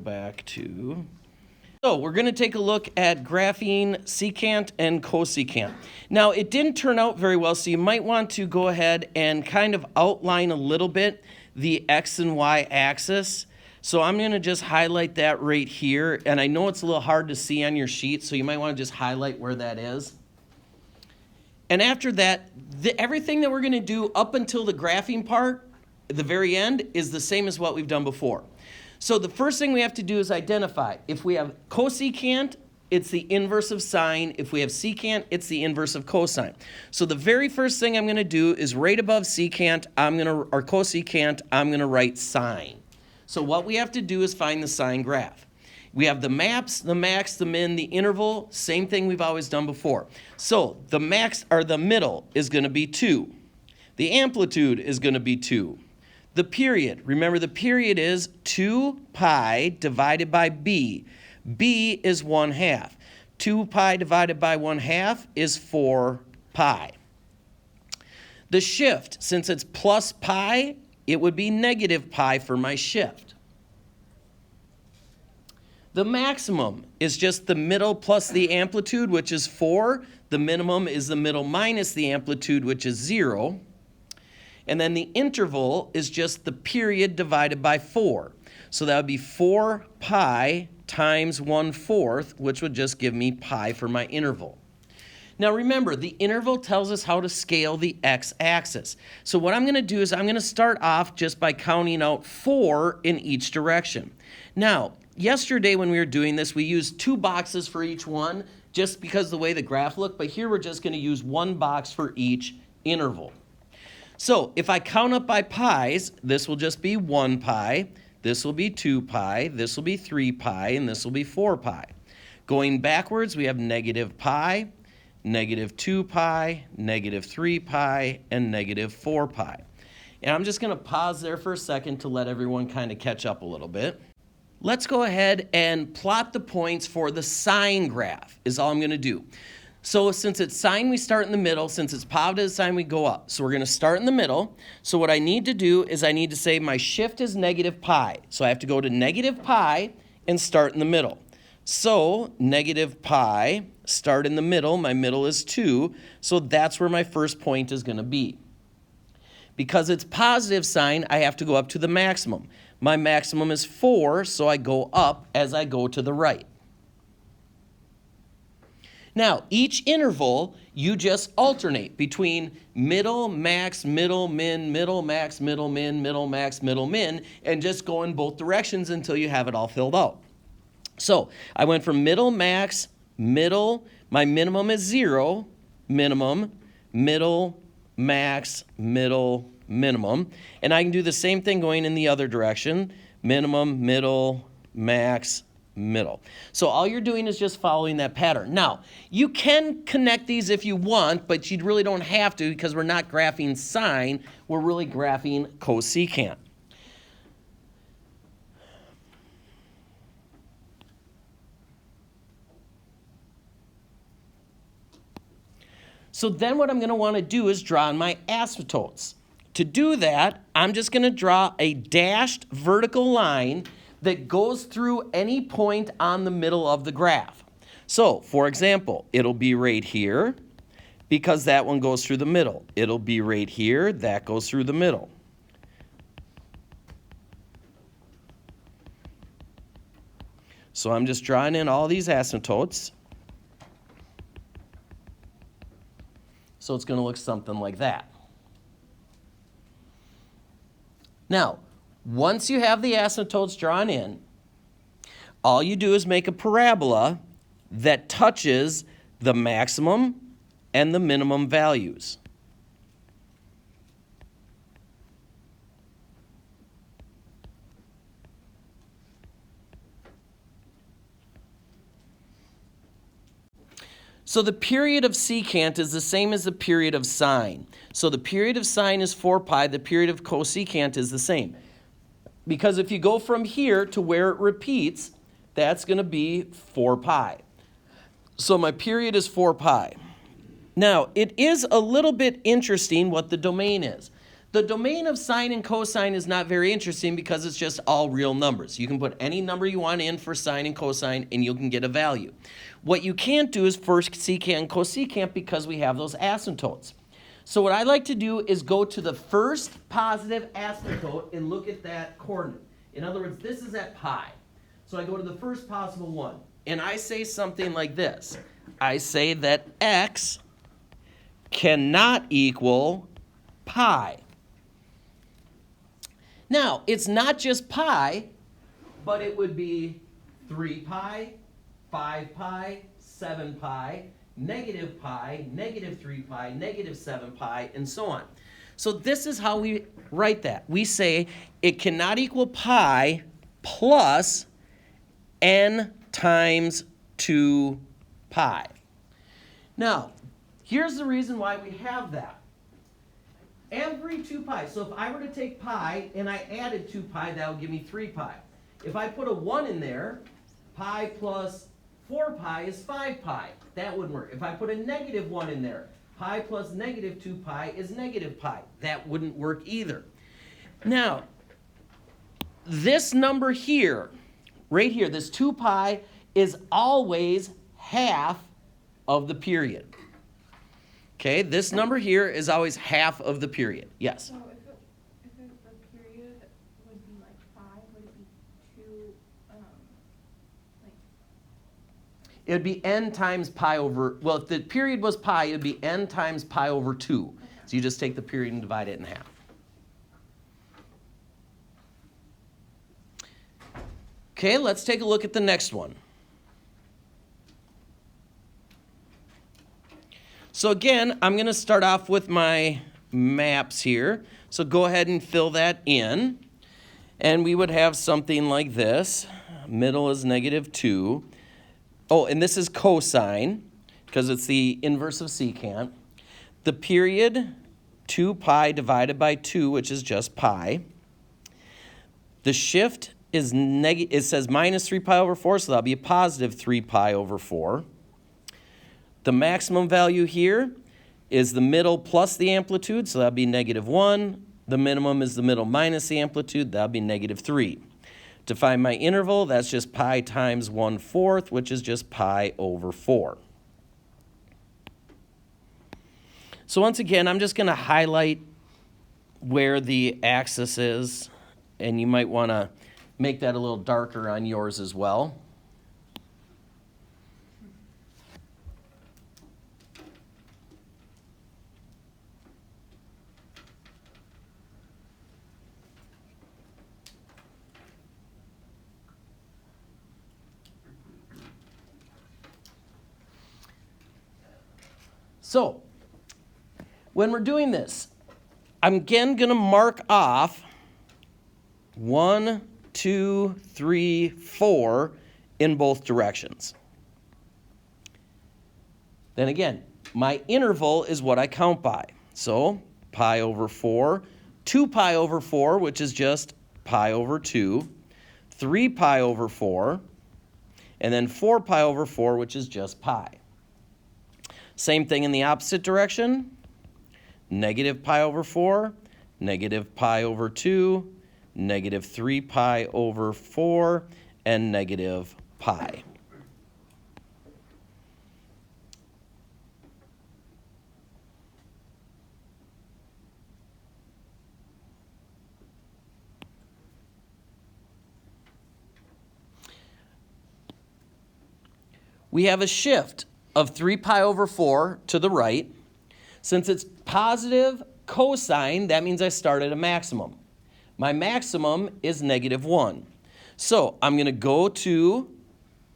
back to... So we're going to take a look at graphing secant and cosecant. Now, it didn't turn out very well, so you might want to go ahead and kind of outline a little bit the x and y axis. So I'm going to just highlight that right here. And I know it's a little hard to see on your sheet, so you might want to just highlight where that is. And after that, everything that we're going to do up until the graphing part, at the very end, is the same as what we've done before. So the first thing we have to do is identify. If we have cosecant, it's the inverse of sine. If we have secant, it's the inverse of cosine. So the very first thing I'm going to do is right above secant, or cosecant, I'm going to write sine. So what we have to do is find the sine graph. We have the maps, the max, the min, the interval, same thing we've always done before. So the max, or the middle, is going to be 2. The amplitude is going to be 2. The period, remember the period is 2 pi divided by b. b is 1/2. 2 pi divided by 1/2 is 4 pi. The shift, since it's plus pi, it would be negative pi for my shift. The maximum is just the middle plus the amplitude, which is 4. The minimum is the middle minus the amplitude, which is 0. And then the interval is just the period divided by 4. So that would be 4 pi times 1/4, which would just give me pi for my interval. Now remember, the interval tells us how to scale the x-axis. So what I'm going to do is I'm going to start off just by counting out 4 in each direction. Now, yesterday when we were doing this, we used 2 boxes for each one, just because of the way the graph looked. But here we're just going to use 1 box for each interval. So if I count up by pi's, this will just be 1 pi, this will be 2 pi, this will be 3 pi, and this will be 4 pi. Going backwards, we have negative pi, negative 2 pi, negative 3 pi, and negative 4 pi. And I'm just going to pause there for a second to let everyone kind of catch up a little bit. Let's go ahead and plot the points for the sine graph, is all I'm going to do. So since it's sine, we start in the middle. Since it's positive sine, we go up. So we're going to start in the middle. So what I need to do is I need to say my shift is negative pi. So I have to go to negative pi and start in the middle. So negative pi, start in the middle. My middle is 2. So that's where my first point is going to be. Because it's positive sine, I have to go up to the maximum. My maximum is 4, so I go up as I go to the right. Now, each interval, you just alternate between middle, max, middle, min, middle, max, middle, min, middle, max, middle, min, and just go in both directions until you have it all filled out. So I went from middle, max, middle, my minimum is 0, minimum, middle, max, middle, minimum. And I can do the same thing going in the other direction, minimum, middle, max, middle. So all you're doing is just following that pattern. Now, you can connect these if you want, but you really don't have to because we're not graphing sine, we're really graphing cosecant. So then what I'm going to want to do is draw in my asymptotes. To do that, I'm just going to draw a dashed vertical line that goes through any point on the middle of the graph. So, for example, it'll be right here because that one goes through the middle. It'll be right here, that goes through the middle. So I'm just drawing in all these asymptotes. So it's going to look something like that. Now, once you have the asymptotes drawn in, all you do is make a parabola that touches the maximum and the minimum values. So the period of secant is the same as the period of sine. So the period of sine is 4 pi, the period of cosecant is the same. Because if you go from here to where it repeats, that's going to be 4 pi. So my period is 4 pi. Now, it is a little bit interesting what the domain is. The domain of sine and cosine is not very interesting because it's just all real numbers. You can put any number you want in for sine and cosine and you can get a value. What you can't do is for secant and cosecant because we have those asymptotes. So what I like to do is go to the first positive asymptote and look at that coordinate. In other words, this is at pi. So I go to the first possible one and I say something like this. I say that x cannot equal pi. Now, it's not just pi, but it would be 3 pi, 5 pi, 7 pi, negative pi, negative 3 pi, negative 7 pi, and so on. So this is how we write that. We say it cannot equal pi plus n times 2 pi. Now, here's the reason why we have that. Every 2 pi, so if I were to take pi and I added 2 pi, that would give me 3 pi. If I put a 1 in there, pi plus 4 pi is 5 pi. That wouldn't work. If I put a negative 1 in there, pi plus negative 2 pi is negative pi. That wouldn't work either. Now, this number here, right here, this 2 pi is always half of the period. Okay, this number here is always half of the period. Yes? So if the period would be like 5, would it be 2, like? It would be n times pi over, well, if the period was pi, it would be n times pi over 2. Okay. So you just take the period and divide it in half. Okay, let's take a look at the next one. So again, I'm going to start off with my maps here. So go ahead and fill that in. And we would have something like this. Middle is negative 2. Oh, and this is cosine, because it's the inverse of secant. The period, 2 pi divided by 2, which is just pi. The shift is negative. It says minus 3 pi over 4, so that'll be a positive 3 pi over 4. The maximum value here is the middle plus the amplitude, so that'll be negative 1. The minimum is the middle minus the amplitude, that'll be negative 3. To find my interval, that's just pi times 1/4, which is just pi over 4. So once again, I'm just going to highlight where the axis is, and you might want to make that a little darker on yours as well. So, when we're doing this, I'm again going to mark off 1, 2, 3, 4 in both directions. Then again, my interval is what I count by. So, pi over 4, 2 pi over 4, which is just pi over 2, 3 pi over 4, and then 4 pi over 4, which is just pi. Same thing in the opposite direction. Negative pi over 4, negative pi over 2, negative 3 pi over 4, and negative pi. We have a shift of 3 pi over 4 to the right. Since it's positive cosine, that means I start at a maximum. My maximum is negative 1. So I'm going to go to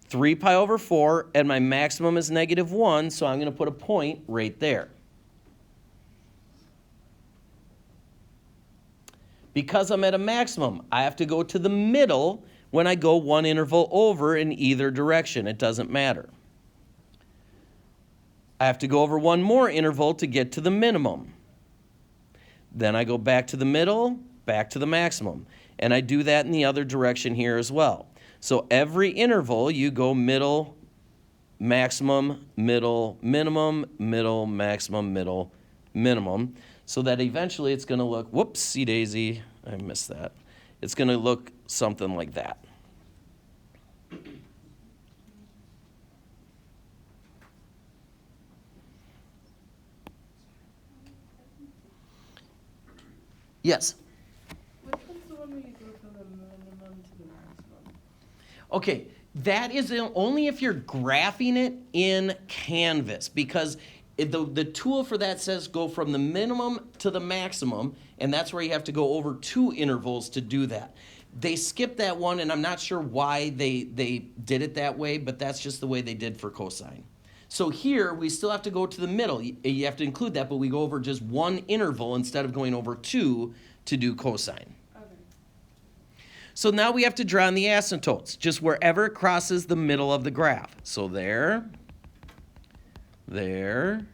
3 pi over 4, and my maximum is negative 1, so I'm going to put a point right there. Because I'm at a maximum, I have to go to the middle when I go one interval over in either direction. It doesn't matter. I have to go over one more interval to get to the minimum. Then I go back to the middle, back to the maximum. And I do that in the other direction here as well. So every interval, you go middle, maximum, middle, minimum, middle, maximum, middle, minimum. so that eventually it's going to look, whoopsie daisy, I missed that. It's going to look something like that. Yes? Which one's the one where you go from the minimum to the maximum? Okay, that is only if you're graphing it in Canvas, because the tool for that says go from the minimum to the maximum, and that's where you have to go over 2 intervals to do that. They skipped that one, and I'm not sure why they did it that way, but that's just the way they did for cosine. So here, we still have to go to the middle. You have to include that, but we go over just 1 interval instead of going over 2 to do cosine. Okay. So now we have to draw in the asymptotes, just wherever it crosses the middle of the graph. So there, there,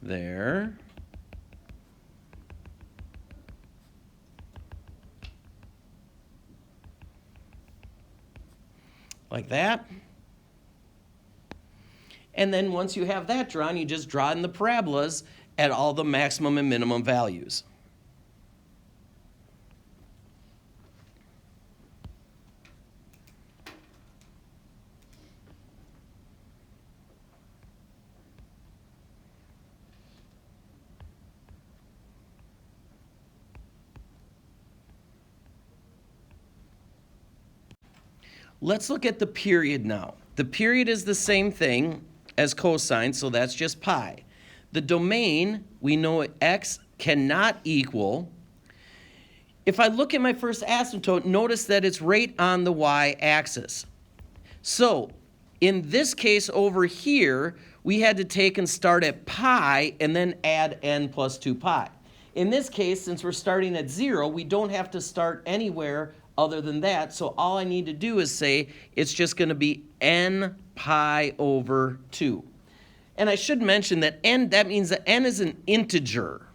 there, like that. And then once you have that drawn, you just draw in the parabolas at all the maximum and minimum values. Let's look at the period now. The period is the same thing as cosine, so that's just pi. The domain, we know x cannot equal. If I look at my first asymptote, notice that it's right on the y-axis. So in this case over here, we had to take and start at pi and then add n plus 2 pi. In this case, since we're starting at 0, we don't have to start anywhere other than that. So all I need to do is say it's just going to be n pi over 2. And I should mention that that means that n is an integer.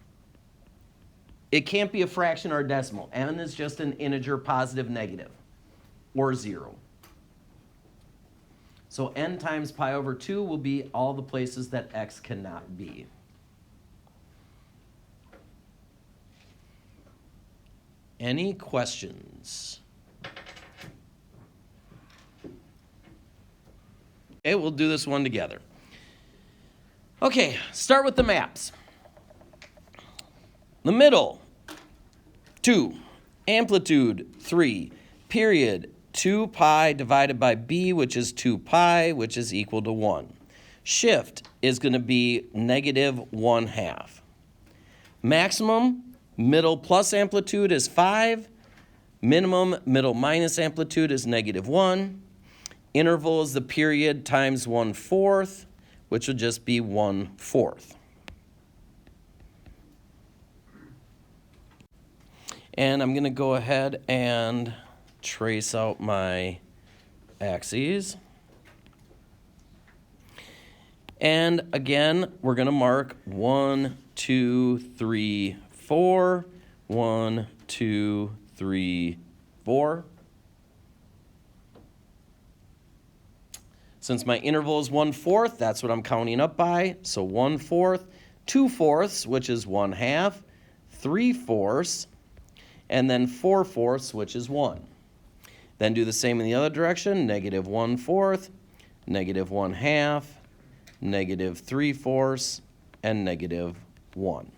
It can't be a fraction or a decimal. N is just an integer, positive, negative, or 0. So n times pi over 2 will be all the places that x cannot be. Any questions? Okay, we'll do this one together. Okay, start with the maps. The middle, 2. Amplitude, 3. Period, 2 pi divided by b, which is 2 pi, which is equal to 1. Shift is going to be negative 1/2. Maximum, middle plus amplitude is 5. Minimum, middle minus amplitude is negative 1. Interval is the period times 1/4, which would just be 1/4. And I'm going to go ahead and trace out my axes. And again, we're going to mark 1, 2, 3, 4. 1, 2, 3, 4. Since my interval is 1/4, that's what I'm counting up by. So 1/4, 2/4, which is 1/2, 3/4, and then 4/4, which is 1. Then do the same in the other direction, negative 1/4, negative 1/2, negative 3/4, and negative 1.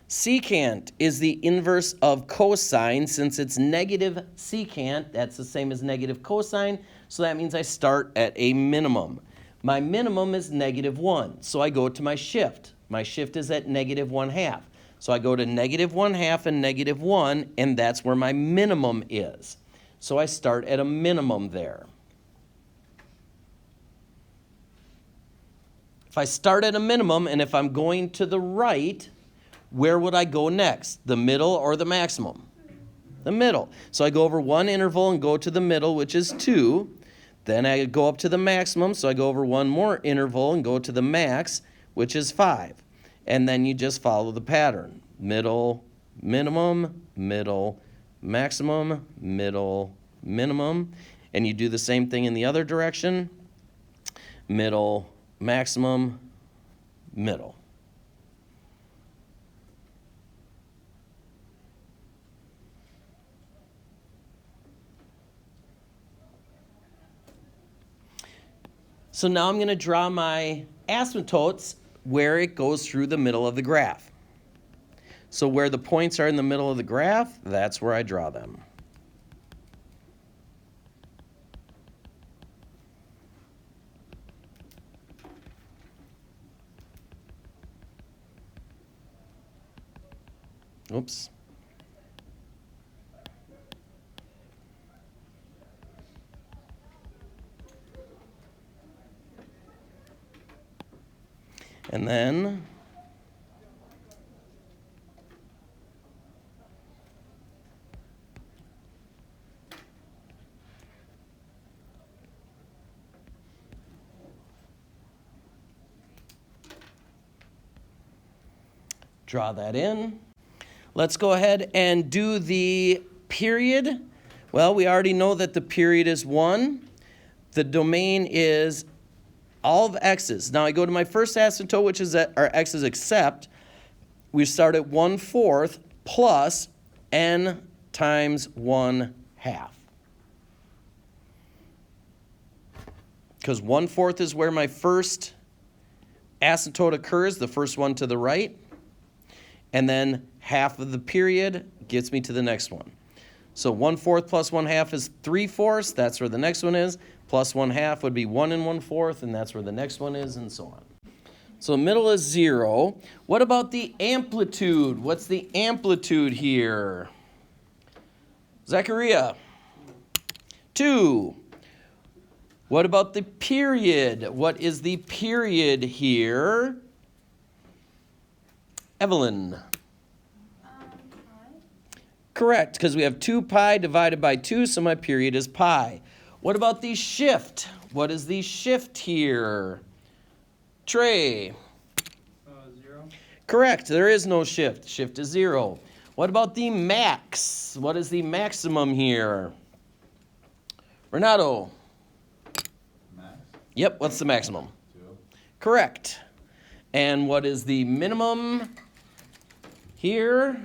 Secant is the inverse of cosine. Since it's negative secant, that's the same as negative cosine, so that means I start at a minimum. My minimum is negative 1, so I go to my shift. My shift is at negative 1/2. So I go to negative 1/2 and negative 1, and that's where my minimum is. So I start at a minimum there. If I start at a minimum, and if I'm going to the right, where would I go next? The middle or the maximum? The middle. So I go over 1 interval and go to the middle, which is 2. Then I go up to the maximum, so I go over 1 more interval and go to the max, which is 5. And then you just follow the pattern. Middle, minimum, middle, maximum, middle, minimum. And you do the same thing in the other direction. Middle, maximum, middle. So now I'm going to draw my asymptotes where it goes through the middle of the graph. So where the points are in the middle of the graph, that's where I draw them. Oops. And then draw that in. Let's go ahead and do the period. Well, we already know that the period is 1. The domain is all of x's. Now I go to my first asymptote, which is that our x's except. We start at 1/4 plus n times 1/2. Because 1/4 is where my first asymptote occurs, the first one to the right. And then half of the period gets me to the next one. So 1/4 plus 1/2 is 3/4. That's where the next one is. Plus 1/2 would be 1 1/4, and that's where the next one is, and so on. So middle is 0. What about the amplitude? What's the amplitude here? Zachariah? 2. What about the period? What is the period here? Evelyn? Pi? Correct, because we have 2 pi divided by 2, so my period is pi. What about the shift? What is the shift here? Trey? 0. Correct, there is no shift. Shift is 0. What about the max? What is the maximum here? Renato? Max. Yep, what's the maximum? 2. Correct. And what is the minimum here?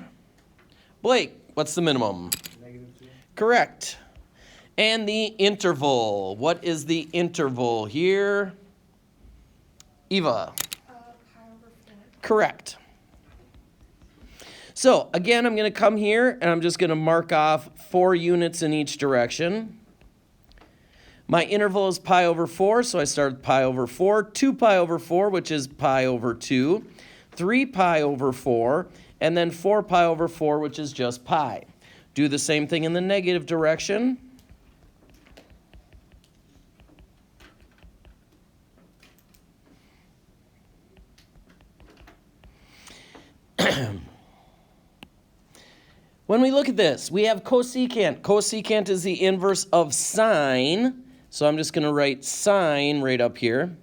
Blake, what's the minimum? -2. Correct. And the interval. What is the interval here? Eva? Pi over 4. Correct. So again, I'm going to come here and I'm just going to mark off 4 units in each direction. My interval is pi over 4, so I start with pi over 4. 2 pi over 4, which is pi over 2. 3 pi over 4, and then 4 pi over 4, which is just pi. Do the same thing in the negative direction. When we look at this, we have cosecant. Cosecant is the inverse of sine. So I'm just going to write sine right up here.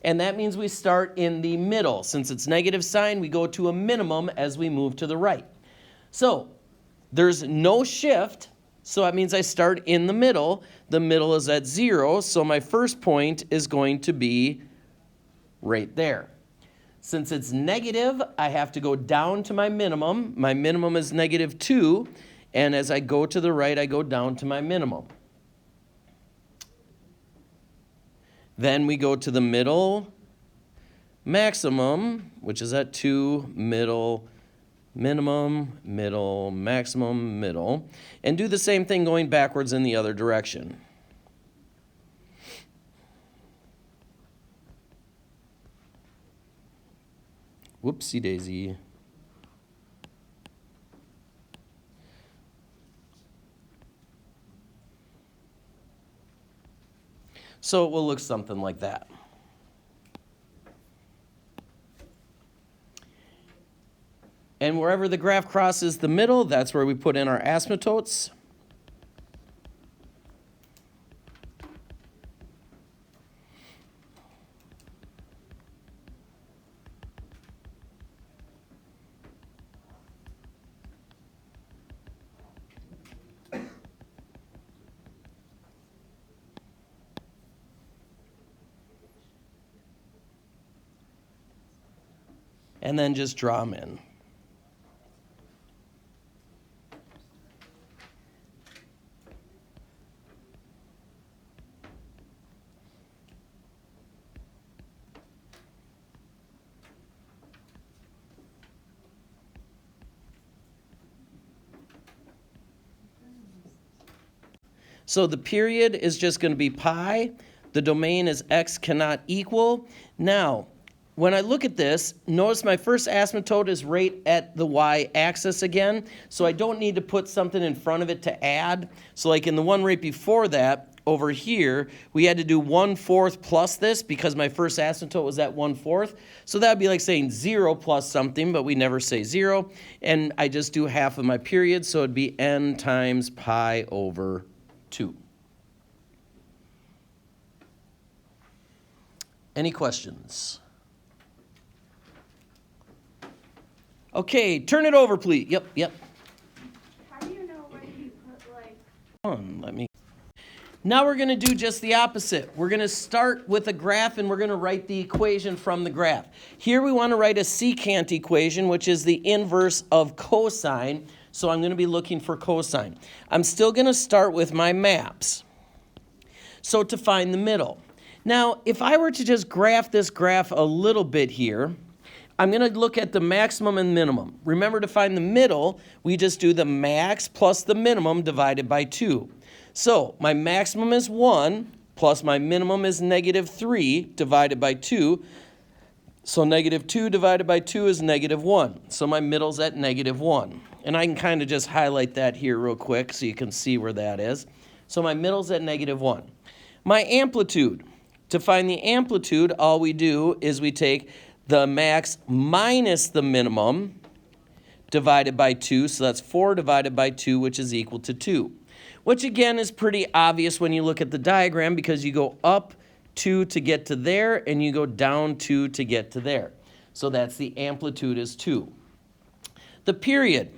And that means we start in the middle. Since it's negative sine, we go to a minimum as we move to the right. So there's no shift, so that means I start in the middle. The middle is at 0, so my first point is going to be right there. Since it's negative, I have to go down to my minimum. My minimum is -2, and as I go to the right, I go down to my minimum. Then we go to the middle maximum, which is at 2, middle, minimum, middle, maximum, middle, and do the same thing going backwards in the other direction. Whoopsie daisy. So it will look something like that. And wherever the graph crosses the middle, that's where we put in our asymptotes. And then just draw them in. So the period is just going to be pi. The domain is x cannot equal. Now, when I look at this, notice my first asymptote is right at the y-axis again, so I don't need to put something in front of it to add. So like in the one right before that, over here, we had to do 1/4 plus this because my first asymptote was at 1/4. So that would be like saying 0 plus something, but we never say 0. And I just do half of my period, so it'd be n times pi over 2. Any questions? Okay, turn it over, please. Yep. How do you know when you put like? Let me. Now we're going to do just the opposite. We're going to start with a graph and we're going to write the equation from the graph. Here we want to write a secant equation, which is the inverse of cosine. So I'm going to be looking for cosine. I'm still going to start with my maps. So to find the middle. Now, if I were to just graph this graph a little bit here, I'm going to look at the maximum and minimum. Remember, to find the middle, we just do the max plus the minimum divided by 2. So my maximum is 1 plus my minimum is -3 divided by 2. So -2 divided by 2 is -1. So my middle's at -1. And I can kind of just highlight that here real quick so you can see where that is. So my middle's at -1. My amplitude. To find the amplitude, all we do is we take the max minus the minimum divided by 2. So that's 4 divided by 2, which is equal to 2. Which again is pretty obvious when you look at the diagram because you go up 2 to get to there and you go down 2 to get to there. So that's the amplitude is 2. The period.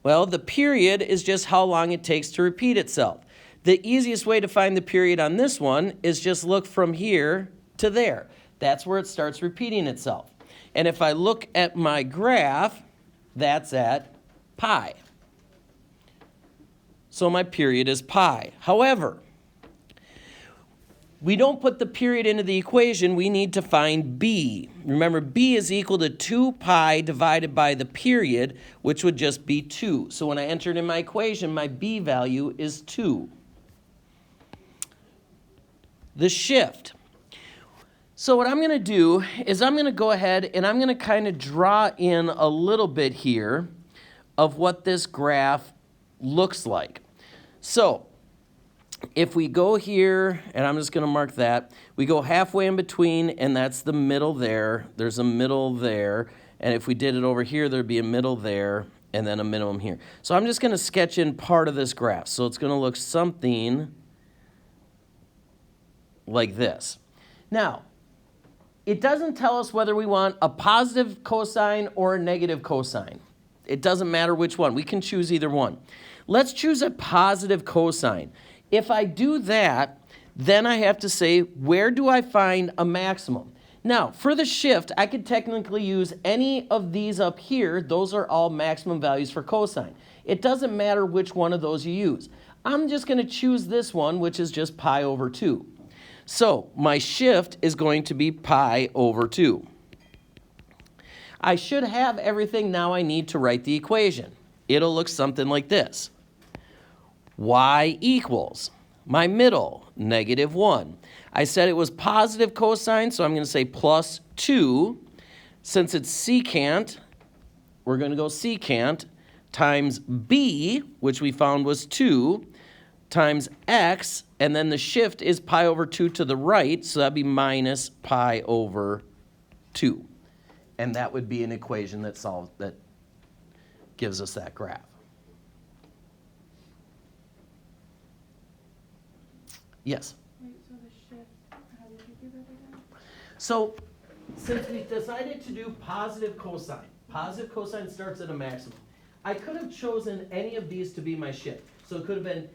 Well, the period is just how long it takes to repeat itself. The easiest way to find the period on this one is just look from here to there. That's where it starts repeating itself. And if I look at my graph, that's at pi. So my period is pi. However, we don't put the period into the equation. We need to find b. Remember, b is equal to 2 pi divided by the period, which would just be 2. So when I enter it in my equation, my b value is 2. The shift. So what I'm going to do is I'm going to go ahead and I'm going to kind of draw in a little bit here of what this graph looks like. So if we go here, and I'm just going to mark that, we go halfway in between, and that's the middle there. There's a middle there. And if we did it over here, there'd be a middle there, and then a minimum here. So I'm just going to sketch in part of this graph. So it's going to look something like this. Now, it doesn't tell us whether we want a positive cosine or a negative cosine. It doesn't matter which one. We can choose either one. Let's choose a positive cosine. If I do that, then I have to say, where do I find a maximum? Now, for the shift, I could technically use any of these up here. Those are all maximum values for cosine. It doesn't matter which one of those you use. I'm just going to choose this one, which is just pi over 2. So my shift is going to be pi over 2. I should have everything now I need to write the equation. It'll look something like this. Y equals my middle, -1. I said it was positive cosine, so I'm going to say plus 2. Since it's secant, we're going to go secant times b, which we found was 2, times x, and then the shift is pi over 2 to the right, so that'd be minus pi over 2. And that would be an equation that gives us that graph. Yes? Wait, so the shift, how did you do that again? So since we decided to do positive cosine starts at a maximum. I could have chosen any of these to be my shift. So it could have been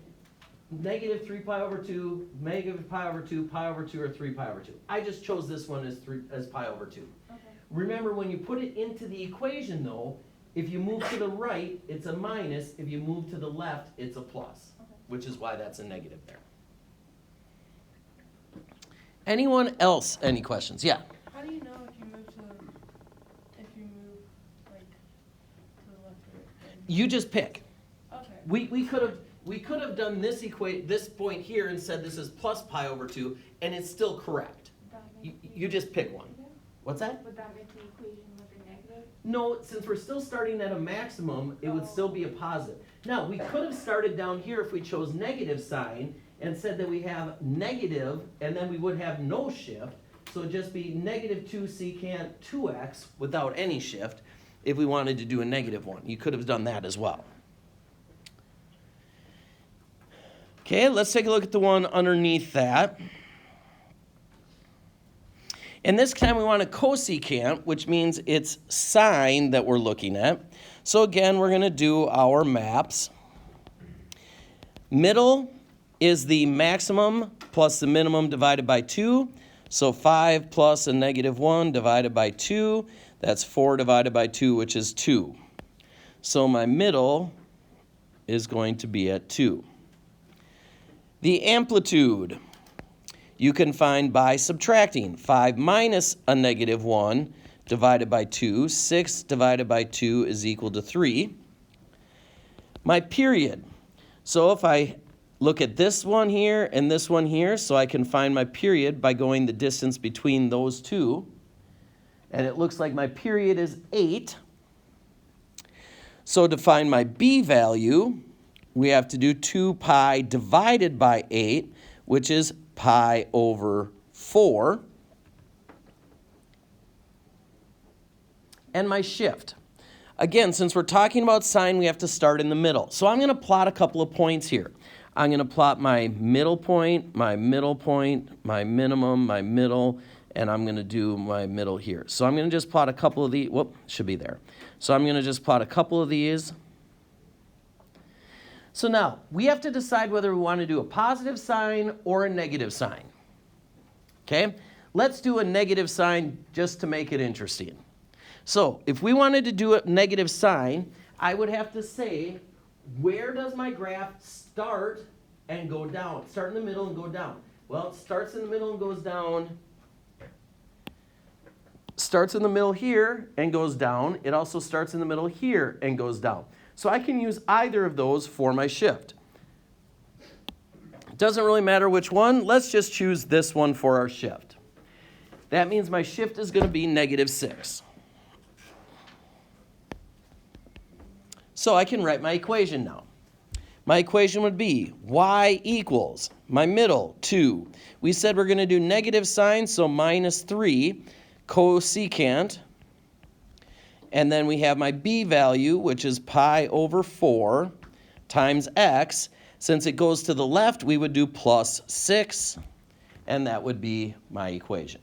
-3 pi over 2, negative pi over 2, pi over 2, or 3 pi over 2. I just chose this one as pi over 2. Okay. Remember, when you put it into the equation, though, if you move to the right, it's a minus. If you move to the left, it's a plus, Okay. which is why that's a negative there. Anyone else? Any questions? Yeah. How do you know if you move like to the left or right? You just pick. Okay. We could have, we could have done this point here and said this is plus pi over 2, and it's still correct. Would that make You the just pick one. negative? What's that? Would that make the equation with a negative? No, since we're still starting at a maximum, it would still be a positive. Now, we could have started down here if we chose negative sign and said that we have negative, and then we would have no shift. So it'd just be negative 2 secant 2x without any shift if we wanted to do a negative one. You could have done that as well. Okay, let's take a look at the one underneath that. And this time we want a cosecant, which means it's sine that we're looking at. So again, we're going to do our maps. Middle is the maximum plus the minimum divided by 2. So 5 plus a negative 1 divided by 2. That's 4 divided by 2, which is 2. So my middle is going to be at 2. The amplitude you can find by subtracting. 5 minus a negative 1 divided by 2. 6 divided by 2 is equal to 3. My period. So if I look at this one here and this one here, so I can find my period by going the distance between those two. And it looks like my period is 8. So to find my b value, we have to do 2 pi divided by 8, which is pi over 4. And my shift. Again, since we're talking about sine, we have to start in the middle. So I'm going to plot a couple of points here. I'm going to plot my middle point, my minimum, my middle, and I'm going to do my middle here. So I'm going to just plot a couple of these. Whoop, should be there. So I'm going to just plot a couple of these. So now, we have to decide whether we want to do a positive sign or a negative sign. Okay? Let's do a negative sign just to make it interesting. So, if we wanted to do a negative sign, I would have to say, where does my graph start and go down? Start in the middle and go down. Well, it starts in the middle and goes down. Starts in the middle here and goes down. It also starts in the middle here and goes down. So I can use either of those for my shift. It doesn't really matter which one. Let's just choose this one for our shift. That means my shift is going to be -6. So I can write my equation now. My equation would be y equals my middle 2. We said we're going to do negative sign, so -3 cosecant. And then we have my b value, which is pi over 4 times x. Since it goes to the left, we would do +6, and that would be my equation.